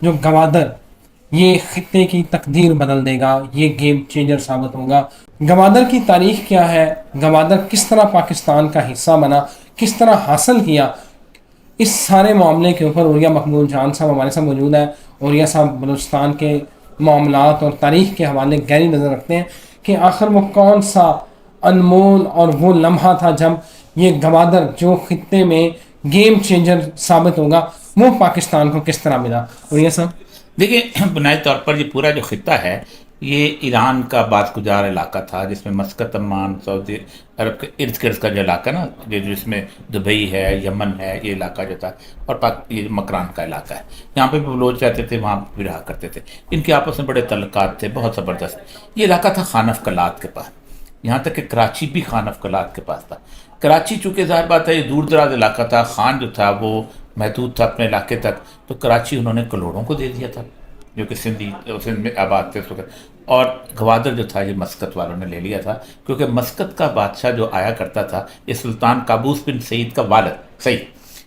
جو گوادر یہ خطے کی تقدیر بدل دے گا، یہ گیم چینجر ثابت ہوگا۔ گوادر کی تاریخ کیا ہے، گوادر کس طرح پاکستان کا حصہ بنا، کس طرح حاصل کیا، اس سارے معاملے کے اوپر عوریہ مقبول جان صاحب ہمارے ساتھ موجود ہیں۔ عوریہ صاحب بلوچستان کے معاملات اور تاریخ کے حوالے گہری نظر رکھتے ہیں کہ آخر وہ کون سا انمول اور وہ لمحہ تھا جب یہ گوادر جو خطے میں گیم چینجر ثابت ہوگا وہ پاکستان کو کس طرح ملا۔ عوریہ صاحب دیکھیں، بنیادی طور پر یہ پورا جو خطہ ہے یہ ایران کا باز گزار علاقہ تھا، جس میں مسقط، عمان، سعودی عرب کے ارد گرد کا جو علاقہ نا، جس میں دبئی ہے، یمن ہے، یہ علاقہ جو تھا، اور یہ مکران کا علاقہ ہے، یہاں پہ بھی بلوچ رہتے تھے، وہاں بھی رہا کرتے تھے، ان کے آپس میں بڑے تعلقات تھے بہت زبردست۔ یہ علاقہ تھا خان آف قلات کے پاس، یہاں تک کہ کراچی بھی خان آف قلات کے پاس تھا۔ کراچی چونکہ ظاہر بات ہے یہ دور دراز علاقہ تھا، خان جو تھا وہ محدود تھا اپنے علاقے تک، تو کراچی انہوں نے کلوڑوں کو دے دیا تھا، جو کہ سندھ میں آباد تھے اس وقت، اور گوادر جو تھا یہ مسقط والوں نے لے لیا تھا، کیونکہ مسقط کا بادشاہ جو آیا کرتا تھا یہ سلطان قابوس بن سعید کا والد سعید،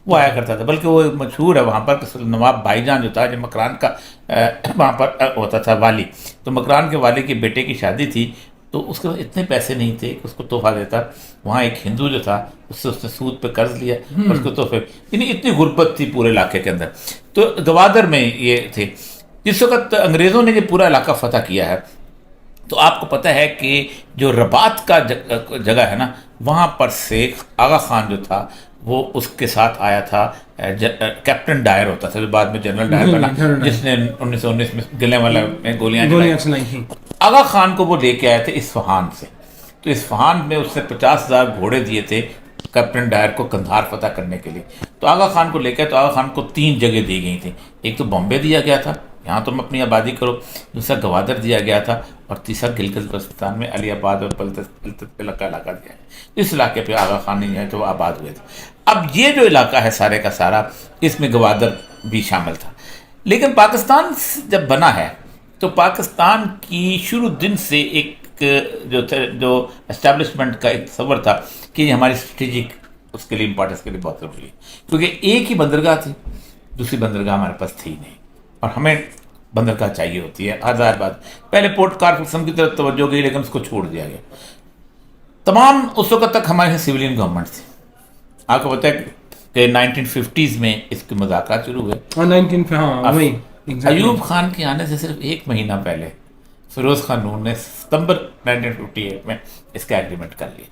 وہ آیا کرتا تھا، بلکہ وہ مشہور ہے وہاں پر کہ نواب بھائی جان جو تھا، جو مکران کا وہاں پر ہوتا تھا والی، تو مکران کے والی کے بیٹے کی شادی تھی، تو اس کے پاس اتنے پیسے نہیں تھے کہ اس کو تحفہ دیتا، وہاں ایک ہندو جو تھا اس نے سود پہ قرض لیا اور اس کو تحفے، یعنی اتنی غربت تھی پورے علاقے کے اندر۔ تو گوادر میں یہ تھے۔ جس وقت انگریزوں نے یہ پورا علاقہ فتح کیا ہے تو آپ کو پتہ ہے کہ جو رباط کا جگہ ہے نا، وہاں پر سے آغا خان جو تھا وہ اس کے ساتھ آیا تھا، کیپٹن ڈائر ہوتا تھا جو بعد میں جنرل ڈائر بنا، جس نے 1919 میں گلے والا میں گولیاں چلائی تھیں۔ آغا خان کو وہ لے کے آئے تھے اصفہان سے، تو اصفہان میں اس نے 50,000 گھوڑے دیے تھے کیپٹن ڈائر کو قندھار فتح کرنے کے لیے، تو آغا خان کو لے کے، تو آغا خان کو 3 جگہ دی گئی تھیں، ایک تو بامبے دیا گیا تھا، یہاں تم اپنی آبادی کرو، دوسرا گوادر دیا گیا تھا، اور تیسرا گلگت بلتستان میں علی آباد اور بلتستان علاقہ دیا گیا۔ اس علاقے پہ آغا خان نہیں ہے تو وہ آباد ہوئے تھے۔ اب یہ جو علاقہ ہے سارے کا سارا، اس میں گوادر بھی شامل تھا۔ لیکن پاکستان جب بنا ہے تو پاکستان کی شروع دن سے ایک جو اسٹیبلشمنٹ کا ایک تصور تھا کہ یہ ہماری اسٹریٹجک اس کے لیے امپورٹنس کے لیے بہت ضروری ہے، کیونکہ ایک ہی بندرگاہ تھی، دوسری بندرگاہ ہمارے پاس تھی نہیں، اور ہمیں بندرگاہ چاہیے ہوتی ہے، ہزار بات۔ پہلے پورٹ کارپوریشن کی طرف توجہ گئی لیکن اس کو چھوڑ دیا گیا۔ تمام اس وقت تک ہمارے سویلین گورنمنٹ تھی، آپ کو پتہ ہے کہ 1950s میں اس کے مذاکرات شروع ہوئے۔ ایوب خان کے آنے سے صرف 1 مہینہ پہلے فیروز خان نور نے ستمبر 1958 میں اس کا ایگریمنٹ کر لیا،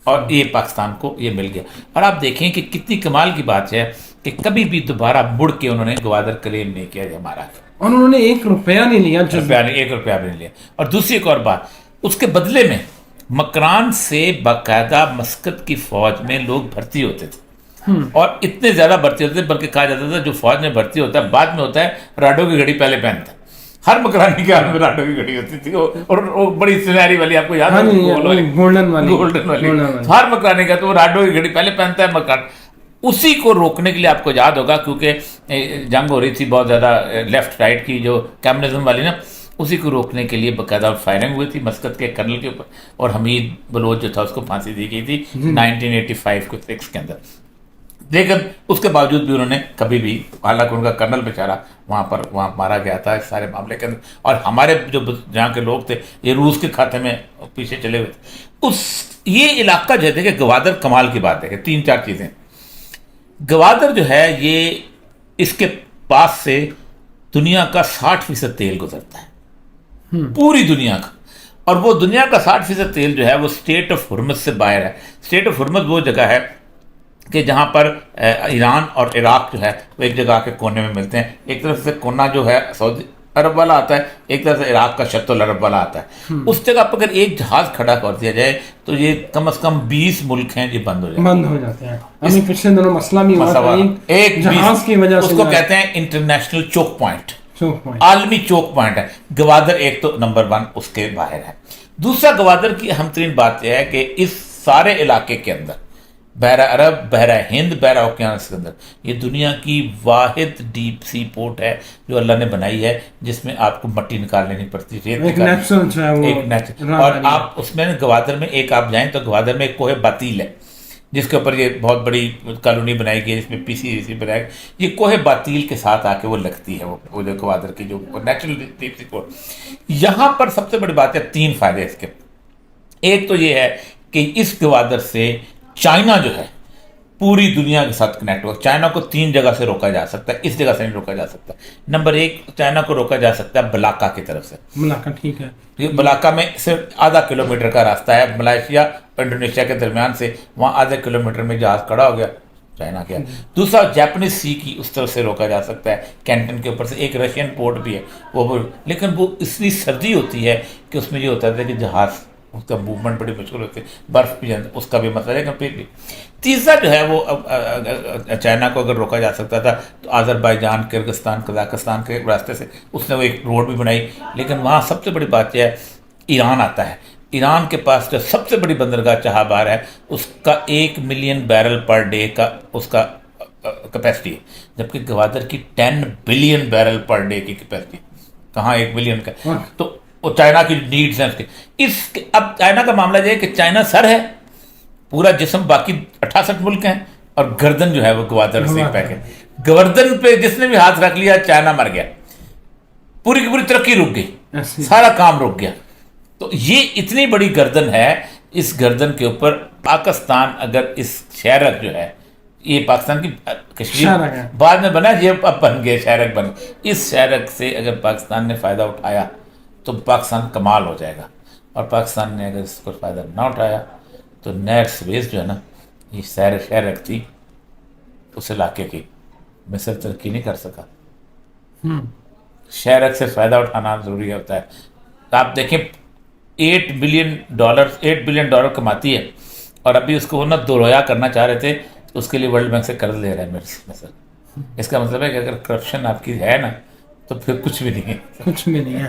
اور یہ پاکستان کو یہ مل گیا۔ اور آپ دیکھیں کہ کتنی کمال کی بات ہے کہ کبھی بھی دوبارہ مڑ کے انہوں نے گوادر کلیم نہیں کیا ہمارا، اور انہوں نے 1 روپیہ نہیں لیا، 1 روپیہ بھی نہیں لیا۔ اور دوسری ایک اور بات، اس کے بدلے میں مکران سے باقاعدہ مسقط کی فوج میں لوگ بھرتی ہوتے تھے، اور اتنے زیادہ بھرتی ہوتے تھے بلکہ کہا جاتا تھا جو فوج میں بھرتی ہوتا ہے بعد میں ہوتا ہے راڈو کی گھڑی پہلے پہنتا ہے۔ ہر مکرانی کے ہاتھ میں راڈو کی گھڑی ہوتی تھی، اور وہ بڑی سنہری والی، آپ کو یاد ہے گولڈن والی، ہر مکرانی کا تو وہ راڈو کی گھڑی پہلے پہنتا ہے مکران۔ اسی کو روکنے کے لیے آپ کو یاد ہوگا کیونکہ جنگ ہو رہی تھی بہت زیادہ لیفٹ رائٹ کی، جو کمیونزم والی نا، اسی کو روکنے کے لیے باقاعدہ فائرنگ ہوئی تھی مسقط کے کرنل کے اوپر، اور حمید بلوچ جو تھا اس کو پھانسی دی گئی تھی 1985 کو 6 کے اندر۔ لیکن اس کے باوجود بھی انہوں نے کبھی بھی، حالانکہ ان کا کرنل بیچارہ وہاں مارا گیا تھا اس سارے معاملے کے اندر، اور ہمارے جو جہاں کے لوگ تھے یہ روس کے کھاتے میں پیچھے چلے ہوئے تھے۔ یہ علاقہ جو ہے کہ گوادر کمال کی بات ہے کہ 3-4 چیزیں، گوادر جو ہے یہ اس کے پاس سے دنیا کا 60% تیل گزرتا ہے، پوری دنیا کا، اور وہ دنیا کا 60% تیل جو ہے وہ اسٹیٹ آف ہرمز سے باہر ہے۔ اسٹیٹ آف ہرمز وہ جگہ ہے کہ جہاں پر ایران اور عراق جو ہے وہ ایک جگہ کے کونے میں ملتے ہیں، ایک طرف سے کونا جو ہے سعودی عرب والا آتا ہے، ایک طرف سے عراق کا شط العرب والا آتا ہے۔ اس جگہ پر اگر ایک جہاز کھڑا کر دیا جائے تو یہ کم از کم 20 ملک ہیں یہ بند ہو جاتے ہیں۔ ابھی پچھلے دنوں مسئلہ بھی ہوا تھا ایک جہاز کی وجہ سے، اس کو کہتے ہیں انٹرنیشنل چوک پوائنٹ، عالمی چوک پوائنٹ ہے۔ گوادر ایک تو نمبر 1 اس کے باہر ہے۔ دوسرا، گوادر کی اہم ترین بات یہ ہے کہ اس سارے علاقے کے اندر بحیرہ عرب، بحیرہ ہند، بحیرہ اوقیانوس کے اندر یہ دنیا کی واحد ڈیپ سی پورٹ ہے جو اللہ نے بنائی ہے، جس میں آپ کو مٹی نکالنے نہیں پڑتی، ریت نکالنے، اور آپ اس میں گوادر میں ایک آپ جائیں تو گوادر میں ایک کوہ باتیل ہے، جس کے اوپر یہ بہت بڑی کالونی بنائی گئی ہے، جس میں پی سی سی بنایا گیا، یہ کوہ باطیل کے ساتھ آ کے وہ لگتی ہے، وہ جو گوادر کی جو نیچرل ڈیپ سی کوہ. یہاں پر سب سے بڑی بات ہے، 3 فائدے اس کے. ایک تو یہ ہے کہ اس گوادر سے چائنا جو ہے پوری دنیا کے ساتھ کنیکٹ ہوا. چائنا کو 3 جگہ سے روکا جا سکتا ہے، اس جگہ سے نہیں روکا جا سکتا. نمبر 1، چائنا کو روکا جا سکتا ہے بلاکا کی طرف سے. ملاقہ ٹھیک ہے. بلاکا میں صرف آدھا کلومیٹر کا راستہ ہے ملائیشیا اور انڈونیشیا کے درمیان سے، وہاں آدھے کلومیٹر میں جہاز کھڑا ہو گیا، چائنا کیا. دوسرا، جاپنیز سی کی اس طرف سے روکا جا سکتا ہے، کینٹن کے اوپر سے. ایک رشین پورٹ بھی ہے وہ، لیکن وہ اتنی سردی ہوتی ہے کہ اس میں یہ ہوتا ہے کہ جہاز، اس کا موومنٹ بڑی مشکل ہوتی ہے، برف بھی اس کا بھی مسئلہ ہے. لیکن پھر بھی تیسرا جو ہے وہ چائنا کو اگر روکا جا سکتا تھا تو آذربائیجان، کرغزستان، قزاقستان کے راستے سے اس نے وہ ایک روڈ بھی بنائی. لیکن وہاں سب سے بڑی بات یہ ہے، ایران آتا ہے. ایران کے پاس جو سب سے بڑی بندرگاہ چابہار ہے، اس کا 1 ملین بیرل پر ڈے کا اس کا کیپیسٹی ہے، جبکہ گوادر کی 10 بلین بیرل پر ڈے کی کیپیسٹی. کہاں 1 بلین کا؟ تو وہ چائنا کی نیڈز ہیں اس کے. اب چائنا کا معاملہ یہ ہے کہ چائنا سر ہے، پورا جسم باقی 68 ملک ہیں، اور گردن جو ہے وہ گوادر سے پیک ہے. گردن پہ جس نے بھی ہاتھ رکھ لیا چائنا مر گیا، پوری کی پوری ترقی رک گئی، سارا کام رک گیا. تو یہ اتنی بڑی گردن ہے، اس گردن کے اوپر پاکستان اگر اس شہرک جو ہے، یہ پاکستان کی کشمیر بعد میں بنا، یہ اب بن گئے شہرک بن. اس شہرک سے اگر پاکستان نے فائدہ اٹھایا تو پاکستان کمال ہو جائے گا، اور پاکستان نے اگر اس کو فائدہ نہ اٹھایا تو نیر سویز جو ہے نا، یہ شہرک تھی اس علاقے کی، مصر ترقی نہیں کر سکا. شہرک سے فائدہ اٹھانا ضروری ہوتا ہے. آپ دیکھیں 8 بلین ڈالر کماتی ہے، اور ابھی اس کو وہ نہ دورویا کرنا چاہ رہے تھے، اس کے لیے ورلڈ بینک سے قرض لے رہا ہے مصر. اس کا مطلب ہے کہ اگر کرپشن آپ کی ہے نا تو پھر کچھ بھی نہیں ہے. کچھ بھی نہیں ہے.